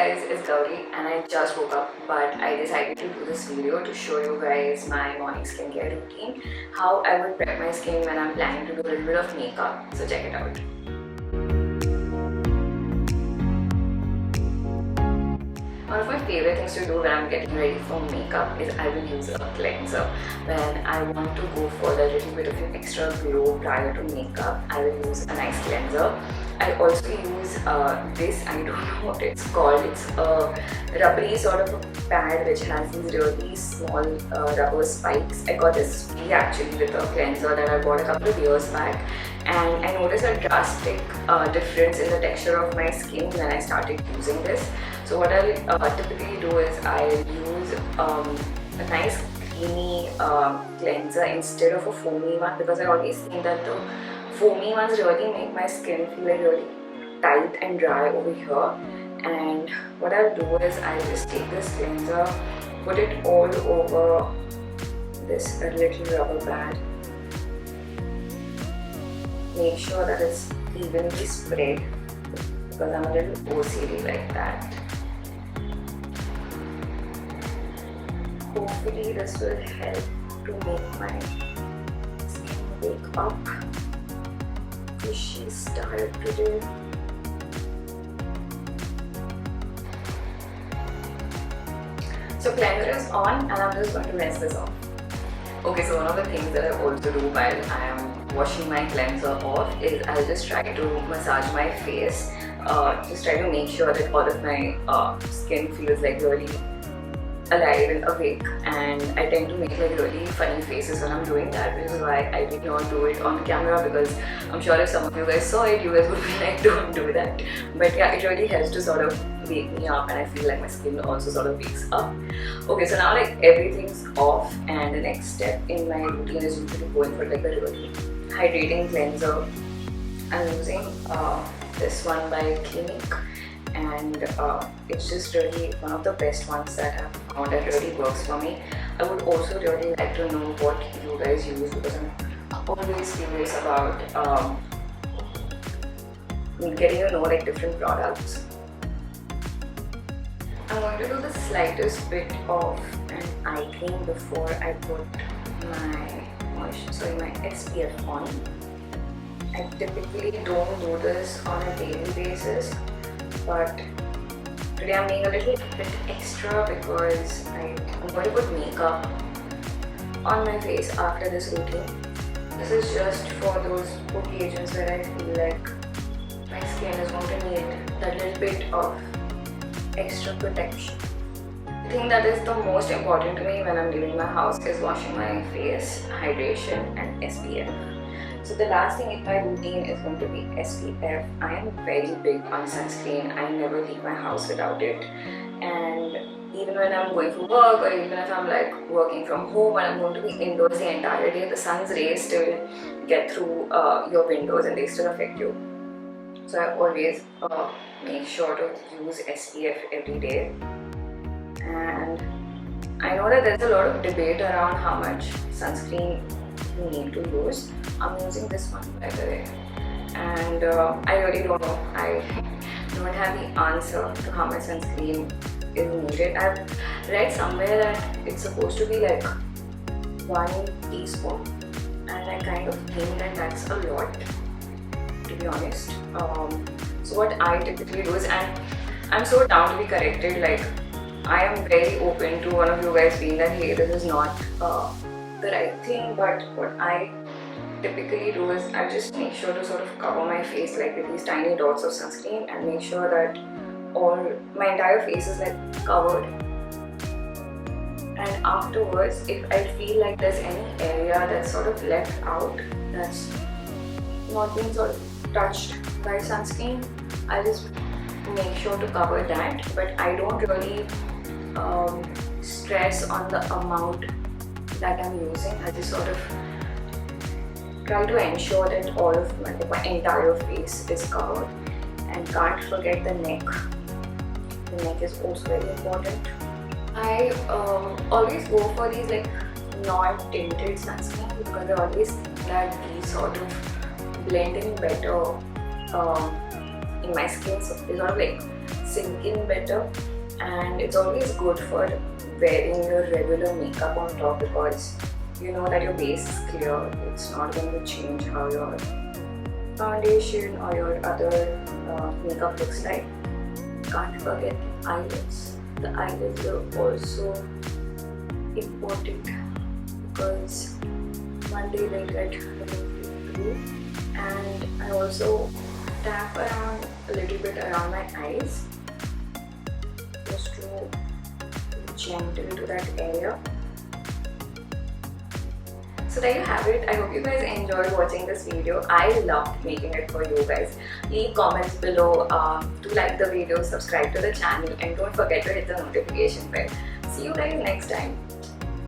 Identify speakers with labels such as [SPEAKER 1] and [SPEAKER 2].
[SPEAKER 1] guys, it's Gauri and I just woke up, but I decided to do this video to show you guys my morning skincare routine, how I would prep my skin when I'm planning to do a little bit of makeup. So check it out. One of my favorite things to do when I'm getting ready for makeup is I will use a cleanser. When I want to go for a little bit of an extra glow prior to makeup, I will use a nice cleanser. I also use this, I don't know what it's called, it's a rubbery sort of a pad which has these really small rubber spikes. I got this free actually with a cleanser that I bought a couple of years back, and I noticed a drastic difference in the texture of my skin when I started using this. So what I'll typically do is I'll use a nice creamy cleanser instead of a foamy one, because I always think that the foamy ones really make my skin feel like really tight and dry over here. And what I'll do is I'll just take this cleanser, put it all over this little rubber pad. Make sure that it's evenly spread, because I'm a little OCD like that. Hopefully this will help to make my skin wake up. She's tired today. So cleanser is on and I'm just going to rinse this off. Okay, so one of the things that I also do while I am washing my cleanser off is I'll just try to massage my face. Just try to make sure that all of my skin feels like really alive and awake, and I tend to make like really funny faces when I'm doing that, which is why I did not do it on camera, because I'm sure if some of you guys saw it, you guys would be like, don't do that. But yeah, it really helps to sort of wake me up, and I feel like my skin also sort of wakes up. Okay, so now like everything's off, and the next step in my routine is usually going for like a really hydrating cleanser. I'm using this one by Clinique, and it's just really one of the best ones that I've found that really works for me. I would also really like to know what you guys use, because I'm always curious about getting to know like different products. I'm going to do the slightest bit of an eye cream before I put my SPF on. I typically don't do this on a daily basis, but today I'm being a little bit extra because I'm going to put makeup on my face after this routine. This is just for those occasions where I feel like my skin is going to need that little bit of extra protection. The thing that is the most important to me when I'm leaving my house is washing my face, hydration and SPF. So the last thing in my routine is going to be SPF. I am very big on sunscreen. I never leave my house without it. And even when I'm going for work, or even if I'm like working from home and I'm going to be indoors the entire day, the sun's rays still get through your windows and they still affect you. So I always make sure to use SPF every day. And I know that there's a lot of debate around how much sunscreen you need to use. I'm using this one by the way, and I really don't know. I don't have the answer to how much sunscreen is needed. I've read somewhere that it's supposed to be like 1 teaspoon, and I kind of think that that's a lot, to be honest. So what I typically do is, and I'm so down to be corrected, like I am very open to one of you guys being that, hey, this is not the right thing, but what I typically do is I just make sure to sort of cover my face like with these tiny dots of sunscreen, and make sure that all my entire face is like covered. And afterwards, if I feel like there's any area that's sort of left out, that's not being sort of touched by sunscreen, I just make sure to cover that. But I don't really stress on the amount that I'm using. I just sort of try to ensure that all of my entire face is covered. And can't forget the neck. The neck is also very important. I always go for these like non-tinted sunscreen, because I always think that these sort of blend in better in my skin. So they sort of like sink in better, and it's always good for wearing your regular makeup on top because you know that your base is clear. It's not going to change how your foundation or your other makeup looks like. Can't forget the eyelids. The eyelids are also important because one day they get really blue, and I also tap around a little bit around my eyes just to be gentle to that area. So there you have it. I hope you guys enjoyed watching this video. I loved making it for you guys. Leave comments below, do like the video, subscribe to the channel, and don't forget to hit the notification bell. See you guys next time.